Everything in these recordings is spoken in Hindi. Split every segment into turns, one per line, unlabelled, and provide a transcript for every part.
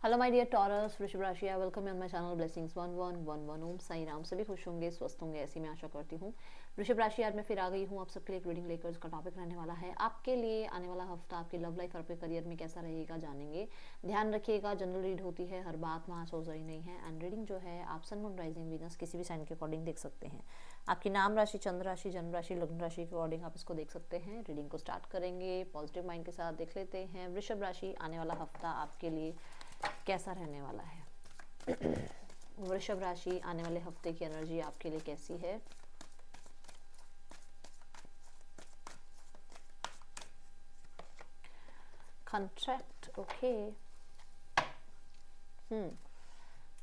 हेलो माय डियर टॉरस, वृषभ राशि, I welcome you on my channel blessings 1111। ओम साई राम। सभी खुश होंगे, स्वस्थ होंगे, ऐसी मैं आशा करती हूँ। वृषभ राशि, आज मैं फिर आ गई हूँ आप सबके लिए एक रीडिंग लेकर। उसका टॉपिक रहने वाला है आपके लिए आने वाला हफ्ता आपकी लव लाइफ और आपके करियर में कैसा रहेगा, जानेंगे। ध्यान रखिएगा, जनरल रीड होती है, हर बात वहाँ सोच रही नहीं है। एंड रीडिंग जो है आप सन मून राइजिंग वीनस किसी भी साइन के अकॉर्डिंग देख सकते हैं। आपकी नाम राशि, चंद्र राशि, जन्म राशि, लग्न राशि के अकॉर्डिंग आप इसको देख सकते हैं। रीडिंग को स्टार्ट करेंगे पॉजिटिव माइंड के साथ। देख लेते हैं वृषभ राशि, आने वाला हफ्ता आपके लिए कैसा रहने वाला है। वृषभ राशि, आने वाले हफ्ते की एनर्जी आपके लिए कैसी है। Contract, okay.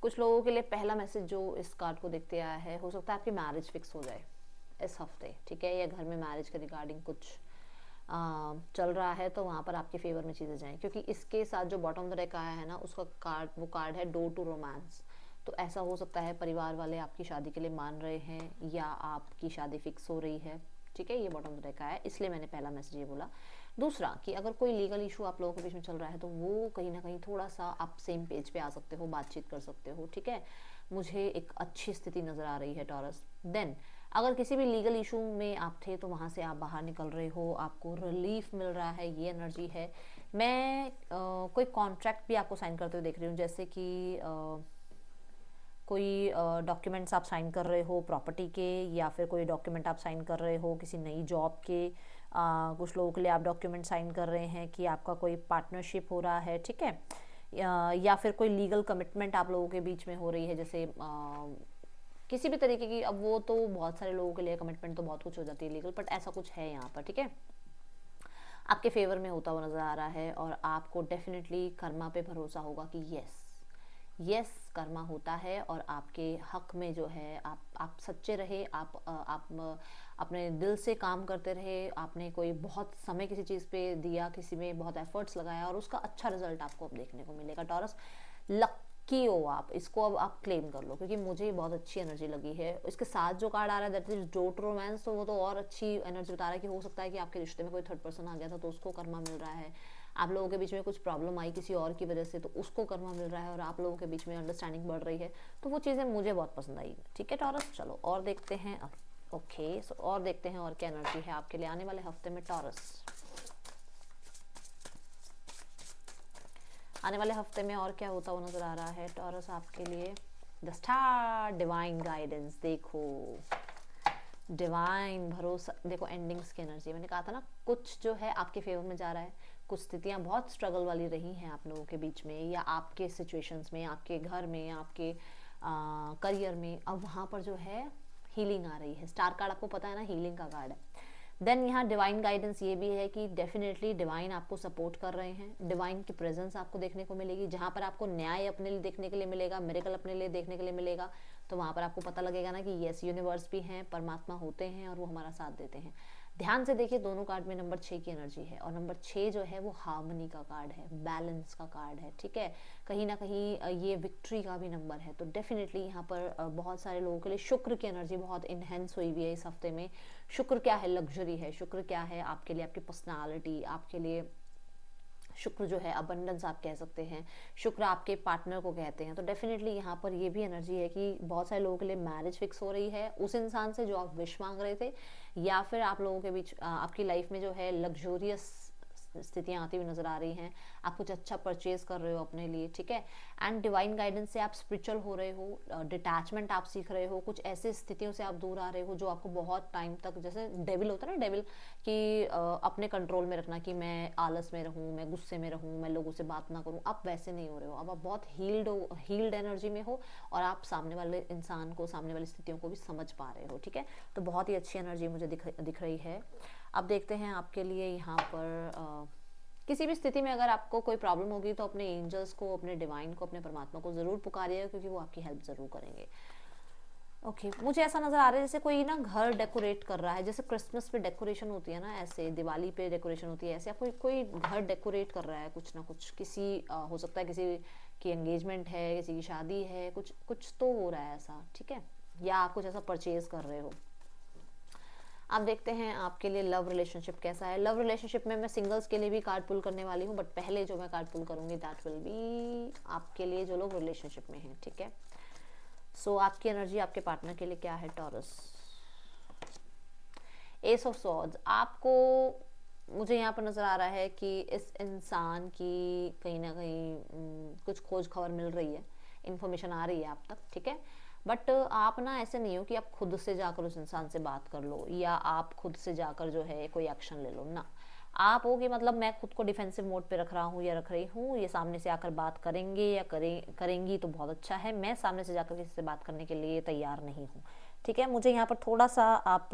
कुछ लोगों के लिए पहला मैसेज जो इस कार्ड को देखते आया है, हो सकता है आपकी मैरिज फिक्स हो जाए इस हफ्ते, ठीक है। या घर में मैरिज के रिगार्डिंग कुछ चल रहा है तो वहाँ पर आपके फेवर में चीज़ें जाएं, क्योंकि इसके साथ जो बॉटम ऑफ द डेक आया है ना, उसका कार्ड, वो कार्ड है डोर टू रोमांस। तो ऐसा हो सकता है परिवार वाले आपकी शादी के लिए मान रहे हैं या आपकी शादी फिक्स हो रही है, ठीक है। ये बॉटम ऑफ द डेक आया है, इसलिए मैंने पहला मैसेज ये बोला। दूसरा कि अगर कोई लीगल इशू आप लोगों के बीच में चल रहा है तो वो कहीं ना कहीं थोड़ा सा आप सेम पेज पे आ सकते हो, बातचीत कर सकते हो, ठीक है। मुझे एक अच्छी स्थिति नज़र आ रही है टॉरस। देन अगर किसी भी लीगल इशू में आप थे तो वहाँ से आप बाहर निकल रहे हो, आपको रिलीफ मिल रहा है, ये एनर्जी है। मैं कोई कॉन्ट्रैक्ट भी आपको साइन करते हुए देख रही हूँ, जैसे कि कोई डॉक्यूमेंट्स आप साइन कर रहे हो प्रॉपर्टी के, या फिर कोई डॉक्यूमेंट आप साइन कर रहे हो किसी नई जॉब के। कुछ लोगों के लिए आप डॉक्यूमेंट साइन कर रहे हैं कि आपका कोई पार्टनरशिप हो रहा है, ठीक है। या फिर कोई लीगल कमिटमेंट आप लोगों के बीच में हो रही है, जैसे किसी भी तरीके की। अब वो तो बहुत सारे लोगों के लिए कमिटमेंट तो बहुत कुछ हो जाती है लीगल, बट ऐसा कुछ है यहाँ पर, ठीक है। आपके फेवर में होता हुआ नजर आ रहा है और आपको डेफिनेटली कर्मा पे भरोसा होगा कि यस यस कर्मा होता है और आपके हक में जो है आप सच्चे रहे, आप अपने दिल से काम करते रहे। आपने कोई बहुत समय किसी चीज़ पे दिया, किसी में बहुत एफर्ट्स लगाया और उसका अच्छा रिजल्ट आपको अब देखने को मिलेगा टॉरस। लक्की हो आप, इसको अब आप क्लेम कर लो, क्योंकि मुझे बहुत अच्छी एनर्जी लगी है। इसके साथ जो कार्ड आ रहा है दैट इज डोट रोमांस, तो वो तो और अच्छी एनर्जी बता रहा है कि हो सकता है कि आपके रिश्ते में कोई थर्ड पर्सन आ गया था तो उसको कर्मा मिल रहा है। आप लोगों के बीच में कुछ प्रॉब्लम आई किसी और की वजह से तो उसको कर्मा मिल रहा है और आप लोगों के बीच में अंडरस्टैंडिंग बढ़ रही है। तो वो चीज़ें मुझे बहुत पसंद आई, ठीक है टॉरस। चलो और देखते हैं अब, ओके सो और देखते हैं और क्या एनर्जी है आपके लिए आने वाले हफ्ते में टॉरस। आने वाले हफ्ते में और क्या होता हुआ नजर आ रहा है टॉरस आपके लिए। द स्टार, डिवाइन गाइडेंस, देखो डिवाइन भरोसा, देखो एंडिंग्स की एनर्जी। मैंने कहा था ना कुछ जो है आपके फेवर में जा रहा है। कुछ स्थितियां बहुत स्ट्रगल वाली रही हैं आप लोगों के बीच में, या आपके सिचुएशंस में, आपके घर में, आपके करियर में। अब वहाँ पर जो है हीलिंग आ रही है। स्टार कार्ड आपको पता है ना, हीलिंग का कार्ड है। देन यहाँ डिवाइन गाइडेंस ये भी है कि डेफिनेटली डिवाइन आपको सपोर्ट कर रहे हैं। डिवाइन की प्रेजेंस आपको देखने को मिलेगी, जहाँ पर आपको न्याय अपने लिए देखने के लिए मिलेगा, मिरेकल अपने लिए देखने के लिए मिलेगा। तो वहाँ पर आपको पता लगेगा ना कि यस यूनिवर्स भी हैं, परमात्मा होते हैं और वो हमारा साथ देते हैं। ध्यान से देखिए, दोनों कार्ड में नंबर 6 की एनर्जी है और नंबर 6 जो है वो हार्मनी का कार्ड है, बैलेंस का कार्ड है, ठीक है। कहीं ना कहीं ये विक्ट्री का भी नंबर है। तो डेफिनेटली यहाँ पर बहुत सारे लोगों के लिए शुक्र की एनर्जी बहुत इनहेंस हुई हुई है इस हफ्ते में। शुक्र क्या है, लग्जरी है। शुक्र क्या है आपके लिए, आपकी पर्सनालिटी, आपके लिए शुक्र जो है अबंडेंस आप कह सकते हैं। शुक्र आपके पार्टनर को कहते हैं। तो डेफिनेटली यहाँ पर ये भी एनर्जी है कि बहुत सारे लोगों के लिए मैरिज फिक्स हो रही है उस इंसान से जो आप विश मांग रहे थे, या फिर आप लोगों के बीच आपकी लाइफ में जो है लग्जोरियस स्थितियां आती हुई नजर आ रही हैं। आप कुछ अच्छा परचेज कर रहे हो अपने लिए, ठीक है। एंड डिवाइन गाइडेंस से आप स्पिरिचुअल हो रहे हो, डिटैचमेंट आप सीख रहे हो, कुछ ऐसी स्थितियों से आप दूर आ रहे हो जो आपको बहुत टाइम तक, जैसे डेविल होता है ना, डेविल कि अपने कंट्रोल में रखना, कि मैं आलस में रहूं, मैं गुस्से में रहूं, मैं लोगों से बात ना करूं। आप वैसे नहीं हो रहे हो, अब आप बहुत हील्ड एनर्जी में हो और आप सामने वाले इंसान को, सामने वाली स्थितियों को भी समझ पा रहे हो, ठीक है। तो बहुत ही अच्छी एनर्जी मुझे दिख रही है। अब देखते हैं आपके लिए यहाँ पर किसी भी स्थिति में अगर आपको कोई प्रॉब्लम होगी तो अपने एंजल्स को, अपने डिवाइन को, अपने परमात्मा को जरूर पुकारिएगा, क्योंकि वो आपकी हेल्प जरूर करेंगे। ओके मुझे ऐसा नज़र आ रहा है जैसे कोई ना घर डेकोरेट कर रहा है, जैसे क्रिसमस पे डेकोरेशन होती है ना, ऐसे दिवाली पे डेकोरेशन होती है, ऐसे आप कोई घर डेकोरेट कर रहा है कुछ ना कुछ। किसी हो सकता है किसी की एंगेजमेंट है, किसी की शादी है, कुछ कुछ तो हो रहा है ऐसा, ठीक है। या आप कुछ ऐसा परचेज कर रहे हो। आप देखते हैं आपके लिए लव रिलेशनशिप कैसा है। लव रिलेशनशिप में मैं सिंगल्स के लिए भी कार्ड पुल करने वाली हूँ, बट पहले जो मैं कार्ड पुल करूँगी दैट विल बी आपके लिए जो लोग रिलेशनशिप में हैं, ठीक है। सो आपकी एनर्जी आपके पार्टनर के लिए क्या है टॉरस। एस ऑफ सॉर्ड्स, आपको मुझे यहाँ पर नज़र आ रहा है कि इस इंसान की कहीं ना कहीं कुछ खोज खबर मिल रही है, इन्फॉर्मेशन आ रही है आप तक, ठीक है। बट आप ना ऐसे नहीं हो कि आप खुद से जाकर उस इंसान से बात कर लो या आप खुद से जाकर जो है कोई एक्शन ले लो ना। आप हो कि मतलब मैं खुद को डिफेंसिव मोड पे रख रहा हूँ या रख रही हूँ, ये सामने से आकर बात करेंगे या करेंगी तो बहुत अच्छा है, मैं सामने से जाकर किसी से बात करने के लिए तैयार नहीं हूँ, ठीक है। मुझे यहाँ पर थोड़ा सा आप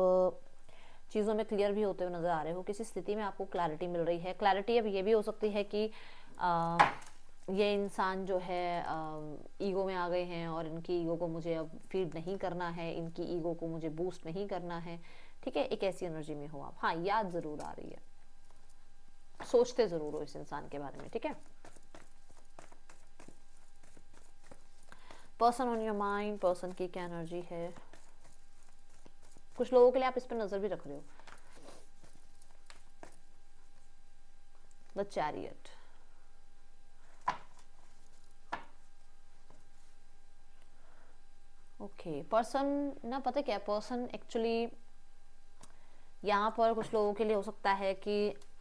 चीज़ों में क्लियर भी होते हुए नज़र आ रहे हो, किसी स्थिति में आपको क्लैरिटी मिल रही है। क्लैरिटी अब ये भी हो सकती है कि ये इंसान जो है ईगो में आ गए हैं और इनकी ईगो को मुझे अब फीड नहीं करना है, इनकी ईगो को मुझे बूस्ट नहीं करना है, ठीक है। एक ऐसी एनर्जी में हो आप। हाँ, याद ज़रूर आ रही है, सोचते ज़रूर हो इस इंसान के बारे में, ठीक है। Person on your mind, person की क्या एनर्जी है। कुछ लोगों के लिए आप इस पर नज़र भी रख रहे हो। The chariot, okay. पर्सन ना, पता क्या, पर्सन एक्चुअली यहाँ पर कुछ लोगों के लिए हो सकता है कि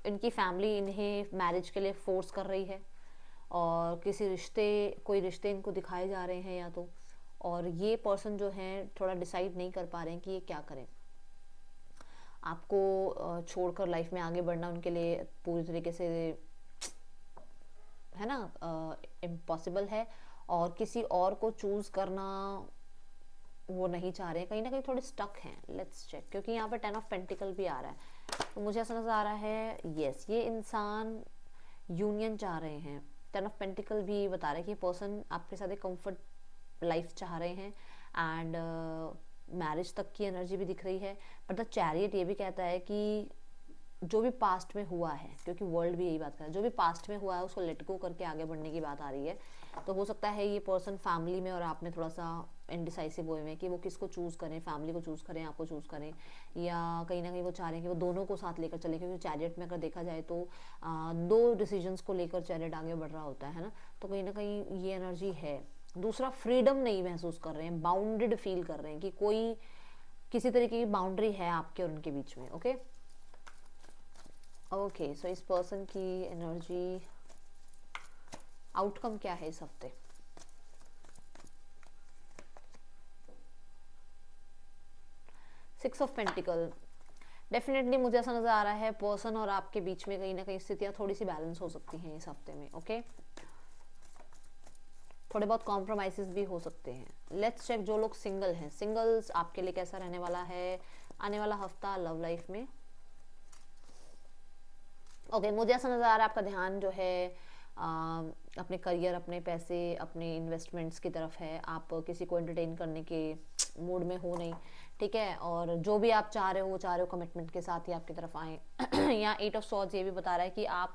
इनकी फैमिली इन्हें मैरिज के लिए फोर्स कर रही है और कोई रिश्ते इनको दिखाए जा रहे हैं या तो, और ये पर्सन जो है थोड़ा डिसाइड नहीं कर पा रहे हैं कि ये क्या करें। आपको छोड़कर लाइफ में आगे बढ़ना उनके लिए पूरी तरीके से, है ना, इम्पॉसिबल है, और किसी और को चूज करना वो नहीं चाह रहे हैं, कहीं ना कहीं थोड़े स्टक हैं। लेट्स चेक, क्योंकि यहाँ पर 10 ऑफ पेंटिकल भी आ रहा है, तो मुझे ऐसा नजर आ रहा है यस ये इंसान यूनियन चाह रहे हैं। 10 ऑफ पेंटिकल भी बता रहा है कि पर्सन आपके साथ एक कंफर्ट लाइफ चाह रहे हैं एंड मैरिज तक की एनर्जी भी दिख रही है। बट द चैरियट ये भी कहता है कि जो भी पास्ट में हुआ है, क्योंकि वर्ल्ड भी यही बात कर रहा है, जो भी पास्ट में हुआ है उसको लेट गो करके आगे बढ़ने की बात आ रही है। तो हो सकता है ये पर्सन फैमिली में और आप में थोड़ा सा इनडिसाइसिव हुए हैं कि वो किसको चूज़ करें, फैमिली को चूज़ करें, आपको चूज़ करें, या कहीं ना कहीं वो चाह रहे हैं कि वो दोनों को साथ लेकर चले, क्योंकि चैरियट में अगर देखा जाए तो दो डिसीजंस को लेकर चैरियट आगे बढ़ रहा होता है ना। तो कहीं ना कहीं ये एनर्जी है। दूसरा, फ्रीडम नहीं महसूस कर रहे हैं, बाउंडेड फील कर रहे हैं कि कोई किसी तरीके की बाउंड्री है आपके और उनके बीच में। ओके ओके, सो इस पर्सन की एनर्जी, आउटकम क्या है इस हफ्ते। सिक्स ऑफ पेंटिकल, डेफिनेटली मुझे ऐसा नजर आ रहा है पर्सन और आपके बीच में कहीं ना कहीं स्थितियां थोड़ी सी बैलेंस हो सकती हैं इस हफ्ते में। ओके, थोड़े बहुत कॉम्प्रोमाइजेस भी हो सकते हैं। लेट्स चेक जो लोग सिंगल हैं, सिंगल्स आपके लिए कैसा रहने वाला है आने वाला हफ्ता लव लाइफ में। ओके, मुझे ऐसा नज़र आ रहा है आपका ध्यान जो है अपने करियर, अपने पैसे, अपने इन्वेस्टमेंट्स की तरफ है। आप किसी को एंटरटेन करने के मूड में हो नहीं, ठीक है। और जो भी आप चाह रहे हो वो चाह रहे हो कमिटमेंट के साथ ही आपकी तरफ आए। यहाँ 8 ऑफ सॉर्ड्स ये भी बता रहा है कि आप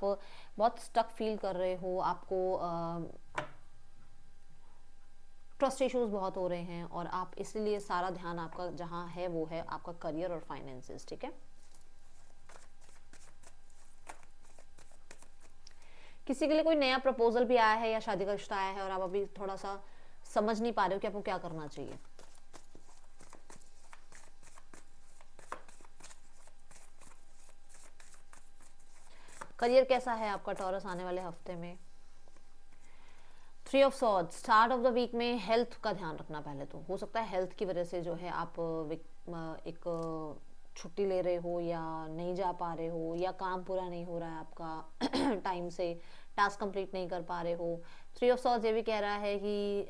बहुत स्टक फील कर रहे हो, आपको ट्रस्ट इश्यूज बहुत हो रहे हैं और आप इसलिए सारा ध्यान आपका जहाँ है वो है आपका करियर और फाइनेंसेस, ठीक है। किसी के लिए कोई नया प्रपोजल भी आया है या शादी का रिश्ता आया है और आप अभी थोड़ा सा समझ नहीं पा रहे हो कि आपको क्या करना चाहिए। करियर कैसा है आपका टॉरस आने वाले हफ्ते में। 3 of swords, start of the week में हेल्थ का ध्यान रखना। पहले तो हो सकता है हेल्थ की वजह से जो है आप एक छुट्टी ले रहे हो या नहीं जा पा रहे हो या काम पूरा नहीं हो रहा है आपका टाइम से, टास्क कंप्लीट नहीं कर पा रहे हो। 3 ऑफ सॉर्ड्स ये भी कह रहा है कि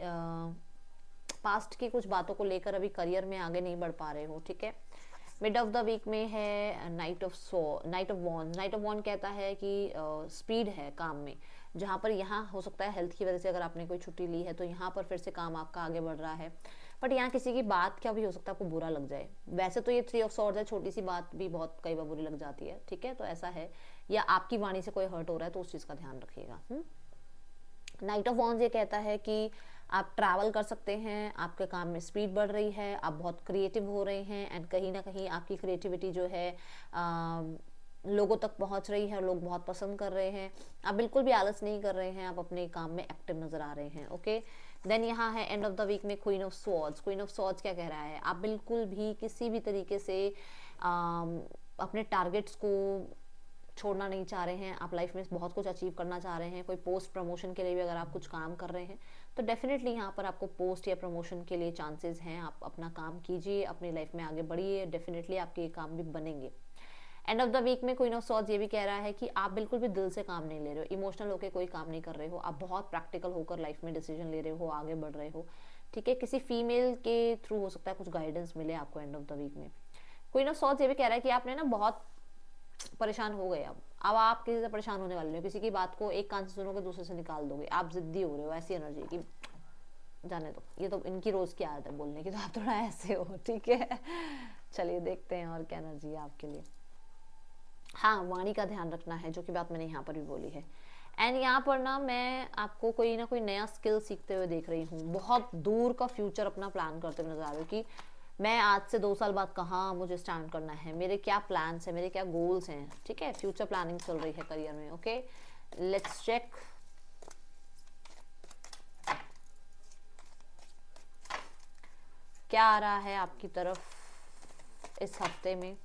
पास्ट की कुछ बातों को लेकर अभी करियर में आगे नहीं बढ़ पा रहे हो, ठीक है। मिड ऑफ द वीक में है knight of wand. Knight of wand कहता है कि स्पीड है काम में, जहाँ पर यहाँ हो सकता है हेल्थ की वजह से अगर आपने कोई छुट्टी ली है तो यहाँ पर फिर से काम आपका आगे बढ़ रहा है। बट यहाँ किसी की बात क्या भी हो सकता है आपको बुरा लग जाए। वैसे तो ये 3 ऑफ सॉर्ड्स है, छोटी सी बात भी बहुत कई बार बुरी लग जाती है, ठीक है। तो ऐसा है, या आपकी वाणी से कोई हर्ट हो रहा है तो उस चीज़ का ध्यान रखिएगा। नाइट ऑफ वॉन्ड्स ये कहता है कि आप ट्रैवल कर सकते हैं, आपके काम में स्पीड बढ़ रही है, आप बहुत क्रिएटिव हो रहे हैं, एंड कहीं ना कहीं आपकी क्रिएटिविटी जो है लोगों तक पहुंच रही है, लोग बहुत पसंद कर रहे हैं, आप बिल्कुल भी आलस नहीं कर रहे हैं, आप अपने काम में एक्टिव नजर आ रहे हैं। ओके, देन यहाँ है एंड ऑफ द वीक में queen of swords. Queen of swords क्या कह रहा है, आप बिल्कुल भी किसी भी तरीके से अपने टारगेट्स को छोड़ना नहीं चाह रहे हैं, आप लाइफ में बहुत कुछ अचीव करना चाह रहे हैं। कोई पोस्ट प्रमोशन के लिए भी अगर आप कुछ काम कर रहे हैं तो डेफिनेटली यहाँ पर आपको पोस्ट या प्रमोशन के लिए चांसेस हैं। आप अपना काम कीजिए, अपनी लाइफ में आगे बढ़िए, डेफिनेटली आपके ये काम भी बनेंगे। एंड ऑफ द वीक में क्वीन ऑफ सॉर्ड्स ये भी कह रहा है कि आप बिल्कुल भी दिल से काम नहीं ले रहे हो, इमोशनल होकर कोई काम नहीं कर रहे हो, आप बहुत प्रैक्टिकल होकर लाइफ में डिसीजन ले रहे हो, आगे बढ़ रहे हो। ठीक है, किसी फीमेल के थ्रू हो सकता है कुछ गाइडेंस मिले आपको एंड ऑफ द वीक में। क्वीन ऑफ सॉर्ड्स ये भी कह रहा है कि आपने ना बहुत परेशान हो गए, अब आप किसी से परेशान होने वाले हो, किसी की बात को एक कान से सुनोगे दूसरे से निकाल दोगे, आप जिद्दी हो रहे हो, ऐसी एनर्जी की जाने दो, ये तो इनकी रोज की आदत है बोलने की, तो आप थोड़ा ऐसे हो। ठीक है, चलिए देखते हैं और क्या एनर्जी है आपके लिए। हाँ, वाणी का ध्यान रखना है, जो कि बात मैंने यहाँ पर भी बोली है। एंड यहाँ पर ना मैं आपको कोई ना कोई नया स्किल सीखते हुए देख रही हूँ, बहुत दूर का फ्यूचर अपना प्लान करते हुए नजर आ रही हूँ कि मैं आज से 2 साल बाद कहाँ मुझे स्टैंड करना है, मेरे क्या प्लान्स हैं, मेरे क्या गोल्स हैं। ठीक है, फ्यूचर प्लानिंग चल रही है करियर में। Okay, let's check. क्या आ रहा है आपकी तरफ इस हफ्ते में।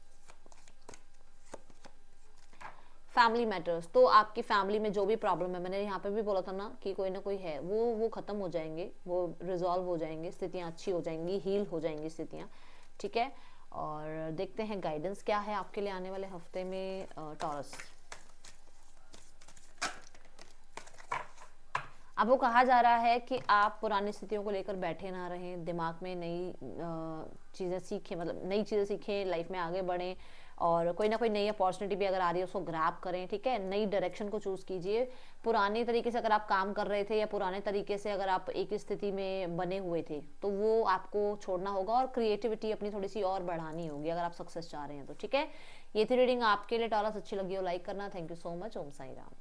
फैमिली मैटर्स, तो आपकी फैमिली में जो भी प्रॉब्लम है, मैंने यहाँ पे भी बोला था ना कि कोई ना कोई है, वो खत्म हो जाएंगे, वो रिजॉल्व हो जाएंगे, स्थितियाँ अच्छी हो जाएंगी, हील हो जाएंगी स्थितियाँ। ठीक है, और देखते हैं गाइडेंस क्या है आपके लिए आने वाले हफ्ते में टॉरस। आपको कहा जा रहा है कि आप पुरानी स्थितियों को लेकर बैठे ना रहें, दिमाग में नई चीज़ें सीखें, मतलब नई चीज़ें सीखें, लाइफ में आगे बढ़ें, और कोई ना कोई नई अपॉर्चुनिटी भी अगर आ रही है उसको ग्रैब करें। ठीक है, नई डायरेक्शन को चूज़ कीजिए। पुराने तरीके से अगर आप काम कर रहे थे या पुराने तरीके से अगर आप एक स्थिति में बने हुए थे तो वो आपको छोड़ना होगा और क्रिएटिविटी अपनी थोड़ी सी और बढ़ानी होगी अगर आप सक्सेस चाह रहे हैं तो। ठीक है, ये थी रीडिंग आपके लिए टॉरस। अच्छी लगी हो लाइक करना। Thank you so much. Om Sai Ram.